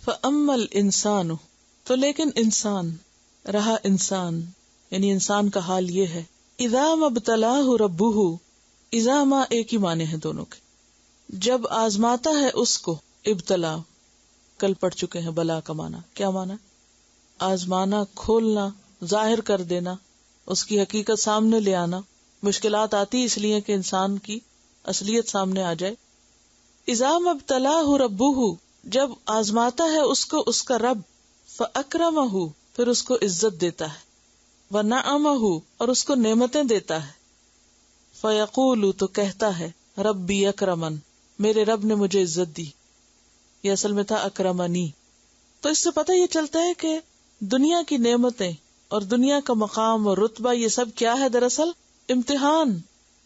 فَأَمَّا الْإِنسَانُ، تو لیکن انسان رہا، انسان یعنی انسان کا حال یہ ہے، اِذَا مَبْتَلَاهُ رَبُّهُ، اذا ما ایک ہی معنی ہے دونوں کے، جب آزماتا ہے اس کو، ابتلا کل پڑھ چکے ہیں، بلا کا معنی کیا معنی؟ آزمانا، کھولنا، ظاہر کر دینا، اس کی حقیقت سامنے لے آنا۔ مشکلات آتی اس لیے کہ انسان کی اصلیت سامنے آ جائے۔ اذا مبتلاہ ربہ، جب آزماتا ہے اس کو اس کا رب، فاکرمہ، پھر اس کو عزت دیتا ہے، ونعمہ، اور اس کو نعمتیں دیتا ہے، فیقول، تو کہتا ہے، ربی اکرمن، میرے رب نے مجھے عزت دی۔ یہ اصل میں تھا اکرمنی۔ تو اس سے پتہ یہ چلتا ہے کہ دنیا کی نعمتیں اور دنیا کا مقام اور رتبہ یہ سب کیا ہے؟ دراصل امتحان۔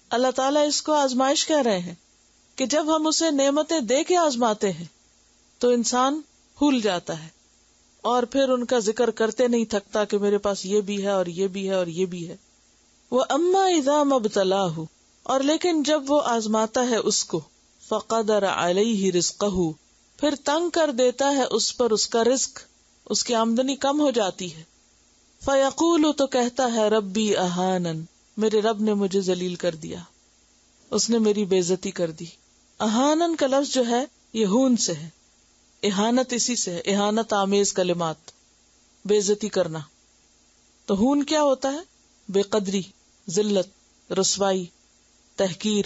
اللہ تعالیٰ اس کو آزمائش کہہ رہے ہیں کہ جب ہم اسے نعمتیں دے کے آزماتے ہیں تو انسان بھول جاتا ہے اور پھر ان کا ذکر کرتے نہیں تھکتا کہ میرے پاس یہ بھی ہے اور یہ بھی ہے اور یہ بھی ہے۔ وَأَمَّا إِذَا مَبْتَلَاهُ، اور لیکن جب وہ آزماتا ہے اس کو، فَقَدَرَ عَلَيْهِ رِزْقَهُ، پھر تنگ کر دیتا ہے اس پر اس کا رزق، اس کی آمدنی کم ہو جاتی ہے، فَيَقُولُ، تو کہتا ہے، ربی اہانن، میرے رب نے مجھے ذلیل کر دیا، اس نے میری بے عزتی کر دی۔ اہانن کا لفظ جو ہے یہ ہون سے ہے، اہانت اسی سے ہے، اہانت آمیز کلمات، بے عزتی کرنا۔ تو ہون کیا ہوتا ہے؟ بے قدری، ذلت، رسوائی، تحقیر۔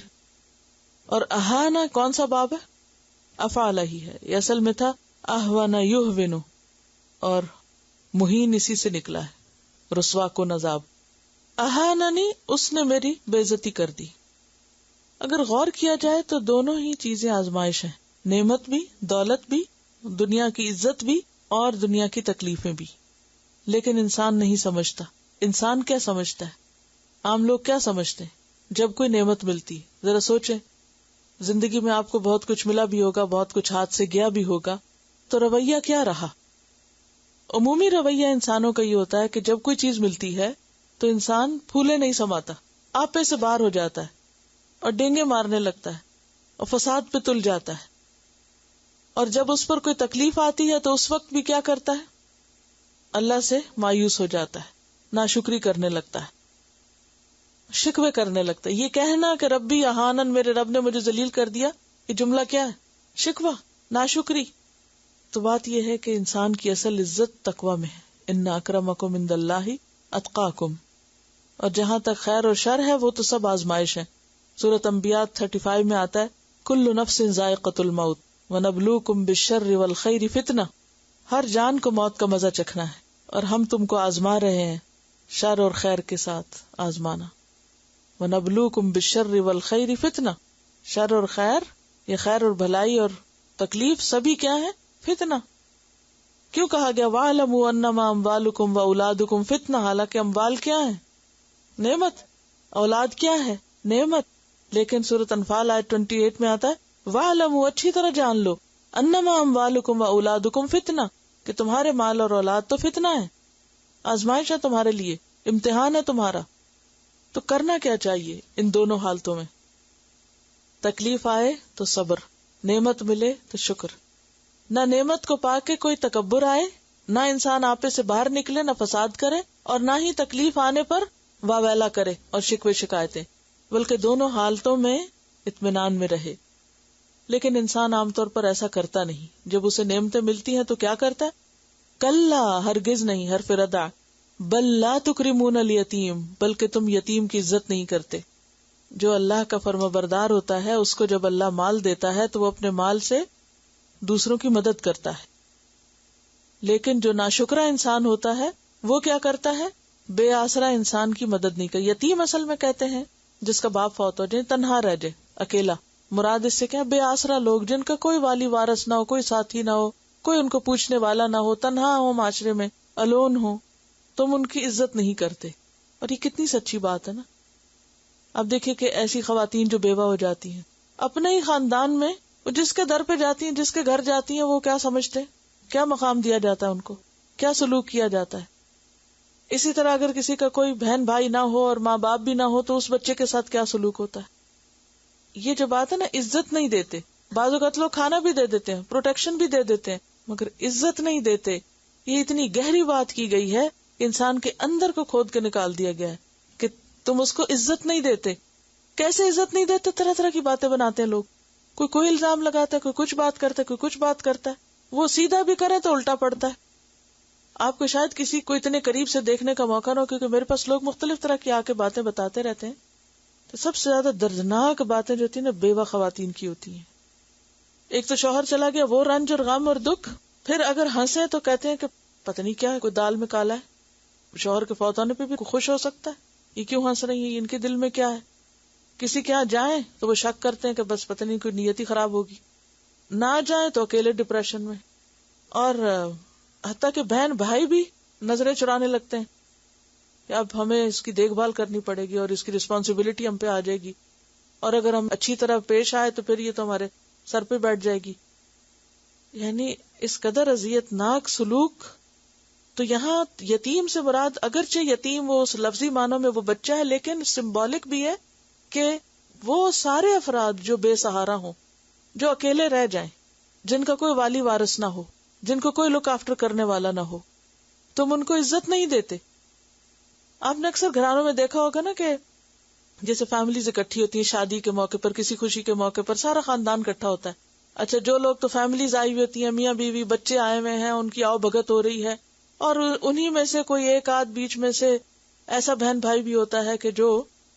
اور اہانہ کون سا باب ہے؟ افعال ہی ہے، یہ اصل میں تھا اہون یہون، اور مہین اسی سے نکلا ہے، رسوا کو نذاب۔ اہاننی، اس نے میری بے عزتی کر دی۔ اگر غور کیا جائے تو دونوں ہی چیزیں آزمائش ہیں، نعمت بھی، دولت بھی، دنیا کی عزت بھی اور دنیا کی تکلیفیں بھی۔ لیکن انسان نہیں سمجھتا۔ انسان کیا سمجھتا ہے؟ عام لوگ کیا سمجھتے ہیں جب کوئی نعمت ملتی؟ ذرا سوچیں، زندگی میں آپ کو بہت کچھ ملا بھی ہوگا، بہت کچھ ہاتھ سے گیا بھی ہوگا، تو رویہ کیا رہا؟ عمومی رویہ انسانوں کا یہ ہوتا ہے کہ جب کوئی چیز ملتی ہے تو انسان پھولے نہیں سماتا، آپے سے باہر ہو جاتا ہے اور ڈینگے مارنے لگتا ہے اور فساد پہ تل جاتا ہے، اور جب اس پر کوئی تکلیف آتی ہے تو اس وقت بھی کیا کرتا ہے؟ اللہ سے مایوس ہو جاتا ہے، ناشکری کرنے لگتا ہے، شکوے کرنے لگتا ہے۔ یہ کہنا کہ ربی اہانن، میرے رب نے مجھے ذلیل کر دیا، یہ جملہ کیا ہے؟ شکوہ، ناشکری۔ تو بات یہ ہے کہ انسان کی اصل عزت تقوی میں ہے، ان اکرمکم عند اللہ اتقاکم۔ اور جہاں تک خیر اور شر ہے وہ تو سب آزمائش ہے۔ سورۃ انبیاء 35 میں آتا ہے، کل نفس ذائقۃ الموت ونبلوکم بالشر والخیر فتنہ، ہر جان کو موت کا مزہ چکھنا ہے اور ہم تم کو آزما رہے ہیں، شر اور خیر کے ساتھ آزمانا۔ وَنَبْلُوكُمْ بِالشَّرِّ وَالْخَيْرِ فِتْنَةً، شر اور خیر، یہ خیر اور بھلائی اور تکلیف سبھی کیا ہے؟ فتنہ۔ کیوں کہا گیا وَاعْلَمُوا أَنَّمَا أَمْوَالُكُمْ وَأَوْلَادُكُمْ فِتْنَةٌ؟ حالانکہ اموال کیا ہے؟ نعمت۔ اولاد کیا ہے؟ نعمت۔ لیکن سورۃ انفال آیت 28 میں آتا ہے وَاعْلَمُوا، اچھی طرح جان لو، أَنَّمَا أَمْوَالُكُمْ وَأَوْلَادُكُمْ فِتْنَةٌ، کہ تمہارے مال اور اولاد تو فتنہ ہے، آزمائش ہے تمہارے لیے، امتحان ہے تمہارا۔ تو کرنا کیا چاہیے ان دونوں حالتوں میں؟ تکلیف آئے تو صبر، نعمت ملے تو شکر۔ نہ نعمت کو پا کے کوئی تکبر آئے، نہ انسان آپے سے باہر نکلے، نہ فساد کرے، اور نہ ہی تکلیف آنے پر واویلا کرے اور شکوے شکایتیں، بلکہ دونوں حالتوں میں اطمینان میں رہے۔ لیکن انسان عام طور پر ایسا کرتا نہیں۔ جب اسے نعمتیں ملتی ہیں تو کیا کرتا ہے؟ کلا، ہرگز نہیں، حرف ردع، بل لا تکرمون الیتیم، بلکہ تم یتیم کی عزت نہیں کرتے۔ جو اللہ کا فرمانبردار ہوتا ہے اس کو جب اللہ مال دیتا ہے تو وہ اپنے مال سے دوسروں کی مدد کرتا ہے، لیکن جو ناشکرا انسان ہوتا ہے وہ کیا کرتا ہے؟ بے آسرا انسان کی مدد نہیں کرتا۔ یتیم اصل میں کہتے ہیں جس کا باپ فوت ہو جائے، تنہا رہ جائے، اکیلا۔ مراد اس سے کیا؟ بے آسرا لوگ جن کا کوئی والی وارث نہ ہو، کوئی ساتھی نہ ہو، کوئی ان کو پوچھنے والا نہ ہو، تنہا ہو معاشرے میں، الون ہو، تم ان کی عزت نہیں کرتے۔ اور یہ کتنی سچی بات ہے نا۔ اب دیکھیں کہ ایسی خواتین جو بیوہ ہو جاتی ہیں، اپنے ہی خاندان میں وہ جس کے در پہ جاتی ہیں، جس کے گھر جاتی ہیں، وہ کیا سمجھتے ہیں؟ کیا مقام دیا جاتا ہے ان کو؟ کیا سلوک کیا جاتا ہے؟ اسی طرح اگر کسی کا کوئی بہن بھائی نہ ہو اور ماں باپ بھی نہ ہو تو اس بچے کے ساتھ کیا سلوک ہوتا ہے؟ یہ جو بات ہے نا، عزت نہیں دیتے۔ بعض اوقات لوگ کھانا بھی دے دیتے ہیں، پروٹیکشن بھی دے دیتے ہیں، مگر عزت نہیں دیتے. یہ اتنی گہری بات کی گئی ہے کہ انسان کے اندر کو کھود کے نکال دیا گیا ہے کہ تم اس کو عزت نہیں دیتے. کیسے عزت نہیں دیتے؟ طرح طرح کی باتیں بناتے ہیں لوگ. کوئی الزام لگاتا ہے, کوئی کچھ بات کرتا ہے, کوئی کچھ بات کرتا ہے. وہ سیدھا بھی کرے تو الٹا پڑتا ہے. آپ کو شاید کسی کو اتنے قریب سے دیکھنے کا موقع نہ ہو, کیونکہ میرے پاس لوگ مختلف طرح کی آ کے باتیں بتاتے رہتے ہیں. تو سب سے زیادہ دردناک باتیں جو ہوتی ہیں نا بیوہ خواتین کی ہوتی ہیں. ایک تو شوہر چلا گیا, وہ رنج اور غم اور دکھ. پھر اگر ہنسے تو کہتے ہیں کہ پتہ نہیں کیا ہے, کوئی دال میں کالا ہے. شوہر کے فوت ہونے پہ بھی خوش ہو سکتا ہے, یہ کیوں ہنس رہی ہیں, ان کے دل میں کیا ہے. کسی کے یہاں جائیں تو وہ شک کرتے ہیں کہ بس پتہ نہیں کوئی نیت ہی خراب ہوگی. نہ جائیں تو اکیلے ڈپریشن میں. اور حتیٰ کہ بہن بھائی بھی نظریں چرانے لگتے ہیں کہ اب ہمیں اس کی دیکھ بھال کرنی پڑے گی اور اس کی رسپانسبلٹی ہم پہ آ جائے گی, اور اگر ہم اچھی طرح پیش آئے تو پھر یہ تو ہمارے سر پہ بیٹھ جائے گی. یعنی اس قدر اذیت ناک سلوک. تو یہاں یتیم سے مراد اگرچہ یتیم وہ اس لفظی معنوں میں وہ بچہ ہے, لیکن سمبولک بھی ہے کہ وہ سارے افراد جو بے سہارا ہوں, جو اکیلے رہ جائیں, جن کا کوئی والی وارث نہ ہو, جن کو کوئی لک آفٹر کرنے والا نہ ہو, تم ان کو عزت نہیں دیتے. آپ نے اکثر گھرانوں میں دیکھا ہوگا نا کہ جیسے فیملیز اکٹھی ہوتی ہیں شادی کے موقع پر, کسی خوشی کے موقع پر سارا خاندان اکٹھا ہوتا ہے. اچھا, جو لوگ تو فیملیز آئی ہوئی ہوتی ہیں, میاں بیوی بچے آئے ہوئے ہیں, ان کی آؤ بھگت ہو رہی ہے, اور انہی میں سے کوئی ایک آدھ بیچ میں سے ایسا بہن بھائی بھی ہوتا ہے کہ جو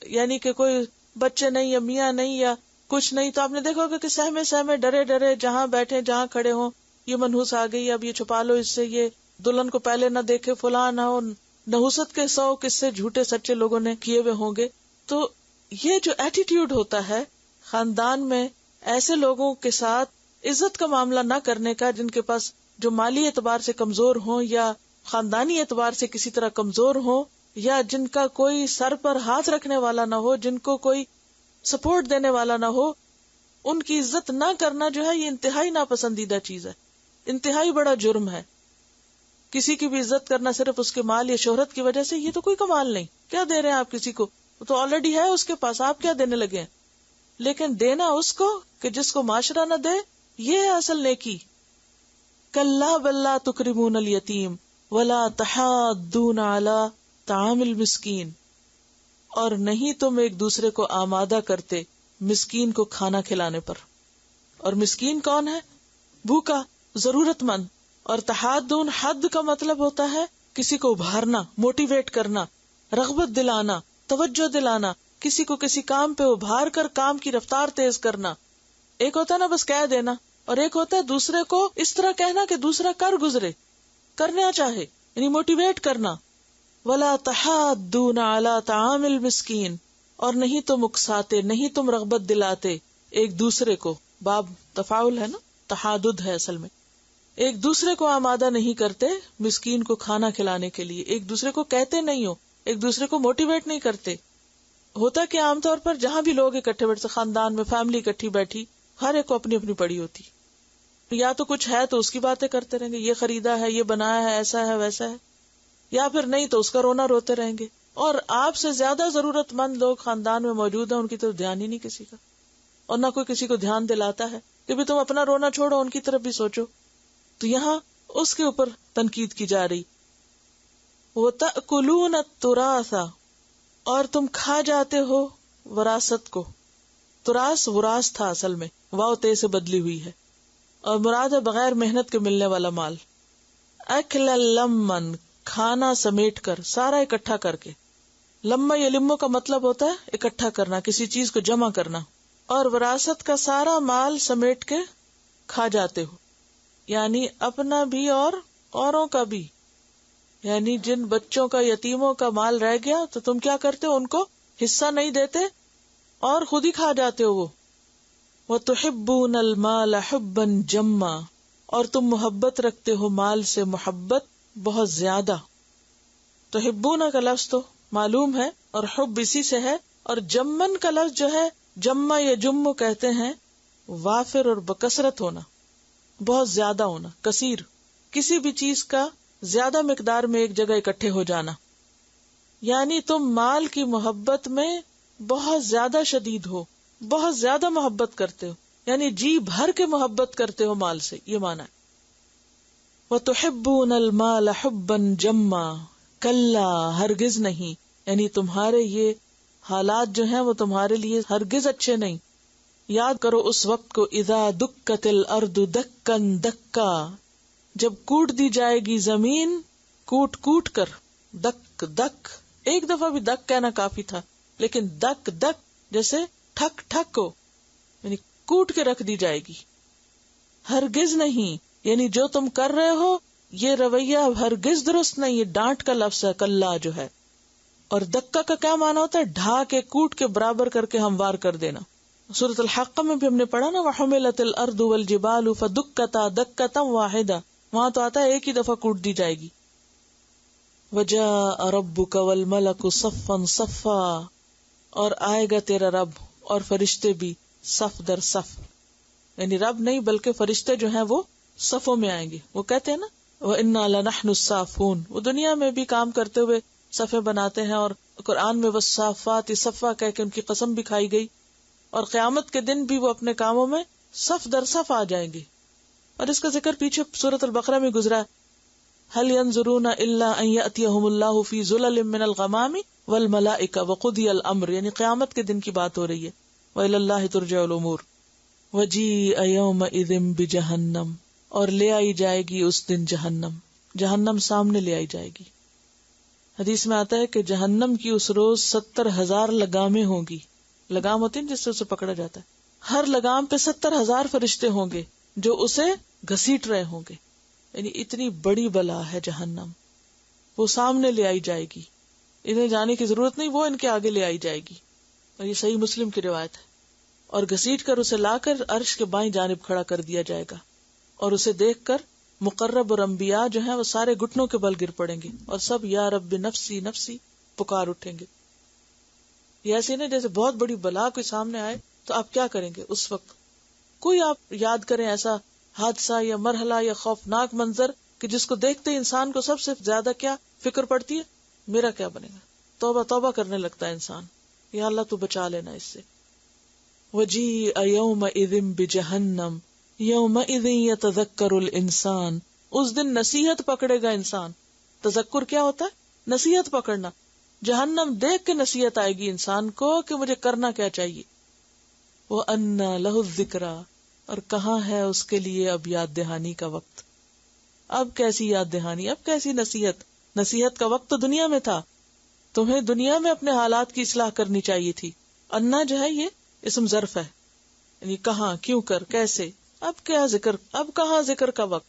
یعنی کہ کوئی بچے نہیں یا میاں نہیں یا کچھ نہیں, تو آپ نے دیکھا ہوگا کہ سہمے سہمے ڈرے ڈرے جہاں بیٹھے جہاں کھڑے ہوں, یہ منحوس آ گئی, اب یہ چھپا لو اس سے, یہ دلہن کو پہلے نہ دیکھے, فلاں نہ ہو. نحوست کے 100 قصے جھوٹے سچے لوگوں نے کیے ہوئے ہوں گے. تو یہ جو ایٹیٹیوڈ ہوتا ہے خاندان میں ایسے لوگوں کے ساتھ عزت کا معاملہ نہ کرنے کا, جن کے پاس جو مالی اعتبار سے کمزور ہوں یا خاندانی اعتبار سے کسی طرح کمزور ہوں, یا جن کا کوئی سر پر ہاتھ رکھنے والا نہ ہو, جن کو کوئی سپورٹ دینے والا نہ ہو, ان کی عزت نہ کرنا جو ہے یہ انتہائی ناپسندیدہ چیز ہے, انتہائی بڑا جرم ہے. کسی کی بھی عزت کرنا صرف اس کے مال یا شہرت کی وجہ سے, یہ تو کوئی کمال نہیں. کیا دے رہے ہیں آپ کسی کو, وہ تو آلریڈی ہے اس کے پاس, آپ کیا دینے لگے ہیں. لیکن دینا اس کو کہ جس کو معاشرہ نہ دے, یہ ہے اصل نیکی. کلا بل لا تکرمون الیتیم ولا تحاضون علی طعام المسکین, اور نہیں تم ایک دوسرے کو آمادہ کرتے مسکین کو کھانا کھلانے پر. اور مسکین کون ہے؟ بھوکا, ضرورت مند. اور تحاضون, حد کا مطلب ہوتا ہے کسی کو ابھارنا, موٹیویٹ کرنا, رغبت دلانا, توجہ دلانا, کسی کو کسی کام پہ ابھار کر کام کی رفتار تیز کرنا. ایک ہوتا ہے نا بس کہہ دینا, اور ایک ہوتا ہے دوسرے کو اس طرح کہنا کہ دوسرا کر گزرے, کرنا چاہے, یعنی موٹیویٹ کرنا. ولا تحاضون علی طعام المسکین, اور نہیں تم اکساتے, نہیں تم رغبت دلاتے ایک دوسرے کو. باب تفاعل ہے نا, تحادد ہے اصل میں. ایک دوسرے کو آمادہ نہیں کرتے مسکین کو کھانا کھلانے کے لیے, ایک دوسرے کو کہتے نہیں ہو, ایک دوسرے کو موٹیویٹ نہیں کرتے. ہوتا کہ عام طور پر جہاں بھی لوگ اکٹھے بیٹھتے, خاندان میں فیملی اکٹھی بیٹھی, ہر ایک کو اپنی اپنی پڑی ہوتی, یا تو کچھ ہے تو اس کی باتیں کرتے رہیں گے, یہ خریدا ہے, یہ بنایا ہے, ایسا ہے ویسا ہے, یا پھر نہیں تو اس کا رونا روتے رہیں گے. اور آپ سے زیادہ ضرورت مند لوگ خاندان میں موجود ہیں, ان کی طرف دھیان ہی نہیں کسی کا, اور نہ کوئی کسی کو دھیان دلاتا ہے کہ بھی تم اپنا رونا چھوڑو, ان کی طرف بھی سوچو. تو یہاں اس کے اوپر تنقید کی جا رہی. وَتَأْكُلُونَ التُّرَاثَ, اور تم کھا جاتے ہو وراثت کو. تراث وراث تھا اصل میں, واو تے سے بدلی ہوئی ہے, اور مراد ہے بغیر محنت کے ملنے والا مال. اکلا لمن, کھانا سمیٹ کر, سارا اکٹھا کر کے. لما یا لمو کا مطلب ہوتا ہے اکٹھا کرنا, کسی چیز کو جمع کرنا. اور وراثت کا سارا مال سمیٹ کے کھا جاتے ہو, یعنی اپنا بھی اور اوروں کا بھی. یعنی جن بچوں کا, یتیموں کا مال رہ گیا تو تم کیا کرتے ہو, ان کو حصہ نہیں دیتے اور خود ہی کھا جاتے ہو وہ. وَتُحِبُّونَ الْمَالَ حُبًّا جَمًّا, اور تم محبت رکھتے ہو مال سے محبت بہت زیادہ. تحبون کا لفظ تو معلوم ہے, اور حب اسی سے ہے. اور جمن کا لفظ جو ہے, جمع یا جمو کہتے ہیں, وافر اور بکثرت ہونا, بہت زیادہ ہونا, کثیر, کسی بھی چیز کا زیادہ مقدار میں ایک جگہ اکٹھے ہو جانا. یعنی تم مال کی محبت میں بہت زیادہ شدید ہو, بہت زیادہ محبت کرتے ہو, یعنی جی بھر کے محبت کرتے ہو مال سے, یہ مانا ہے. وَتُحِبُّونَ الْمَالَ حُبًّا جَمًّا کلا ہرگز نہیں، یعنی تمہارے یہ حالات جو ہیں وہ تمہارے لیے ہرگز اچھے نہیں. یاد کرو اس وقت کو اذا دکت الارض دکن دکا، جب کوٹ دی جائے گی زمین کوٹ کوٹ کر. دک دک، ایک دفعہ بھی دک کہنا کافی تھا، لیکن دک دک جیسے ٹھک ٹھک ہو، یعنی کوٹ کے رکھ دی جائے گی. ہرگز نہیں، یعنی جو تم کر رہے ہو یہ رویہ ہرگز درست نہیں. یہ ڈانٹ کا لفظ ہے کلا جو ہے. اور دکا کا کیا معنی ہوتا ہے؟ ڈھا کے کوٹ کے برابر کر کے ہموار کر دینا. سورۃ الحق میں بھی ہم نے پڑھا نا وَحُمِلَتِ الْأَرْضُ وَالْجِبَالُ فَدُكَّتَا دَكَّةً وَاحِدَةً، وہاں تو آتا ہے ایک ہی دفعہ کوٹ دی جائے گی. وَجَاءَ رَبُّكَ وَالْمَلَكُ صَفًّا صَفًّا، اور آئے گا تیرا رب اور فرشتے بھی صف در صف. یعنی رب نہیں بلکہ فرشتے جو ہیں وہ صفوں میں آئیں گے. وہ کہتے ہیں نا وَإِنَّا لَنَحْنُ الصَّافُونَ، وہ دنیا میں بھی کام کرتے ہوئے صفیں بناتے ہیں، اور قرآن میں وَالصَّافَّاتِ صَفًّا کہہ کے ان کی قسم بھی کھائی گئی. اور قیامت کے دن بھی وہ اپنے کاموں میں صف در صف آ جائیں گے. اور اس کا ذکر پیچھے سورۃ البقرہ میں گزرا. هل ينظرون الا ان ياتيهم الله في ظلل من الغمام والملائكه وقضي الامر، یعنی قیامت کے دن کی بات ہو رہی ہے. والى الله ترجع الامور. وجيء يومئذ بجهنم، اور لے آئی جائے گی اس دن جہنم. جہنم سامنے لے آئی جائے گی. حدیث میں آتا ہے کہ جہنم کی اس روز 70,000 لگامیں ہوں گی. لگام ہوتی ہیں جس سے اسے پکڑا جاتا ہے. ہر لگام پہ 70,000 فرشتے ہوں گے جو اسے گھسیٹ رہے ہوں گے. یعنی اتنی بڑی بلا ہے جہنم. وہ سامنے لے آئی جائے گی، انہیں جانے کی ضرورت نہیں، وہ ان کے آگے لے آئی جائے گی. اور یہ صحیح مسلم کی روایت ہے. اور گھسیٹ کر اسے لا کر عرش کے بائیں جانب کھڑا کر دیا جائے گا. اور اسے دیکھ کر مقرب اور انبیاء جو ہیں وہ سارے گھٹنوں کے بل گر پڑیں گے اور سب یا رب نفسی نفسی پکار اٹھیں گے. یہ ایسے نا جیسے بہت بڑی بلا کوئی سامنے آئے تو آپ کیا کریں گے اس وقت. کوئی آپ یاد کریں ایسا حادثہ یا مرحلہ یا خوفناک منظر کہ جس کو دیکھتے انسان کو سب سے زیادہ کیا فکر پڑتی ہے؟ میرا کیا بنے گا. توبہ توبہ کرنے لگتا ہے انسان، یا اللہ تو بچا لینا اس سے. وَجِيءَ يَوْمَئِذٍ بِجَهَنَّمَ يَوْمَئِذٍ يَتَذَكَّرُ الْإِنسَانُ، اس دن نصیحت پکڑے گا انسان. تذکر کیا ہوتا ہے؟ نصیحت پکڑنا. جہنم دیکھ کے نصیحت آئے گی انسان کو کہ مجھے کرنا کیا چاہیے. وَأَنَّى لَهُ الذِّكْرَى، اور کہاں ہے اس کے لیے اب یاد دہانی کا وقت. اب کیسی یاد دہانی، اب کیسی نصیحت. نصیحت کا وقت تو دنیا میں تھا. تمہیں دنیا میں اپنے حالات کی اصلاح کرنی چاہیے تھی. انا جو ہے یہ اسم ظرف ہے، یعنی کہاں، کیوں کر، کیسے. اب کیا ذکر، اب کہاں ذکر کا وقت.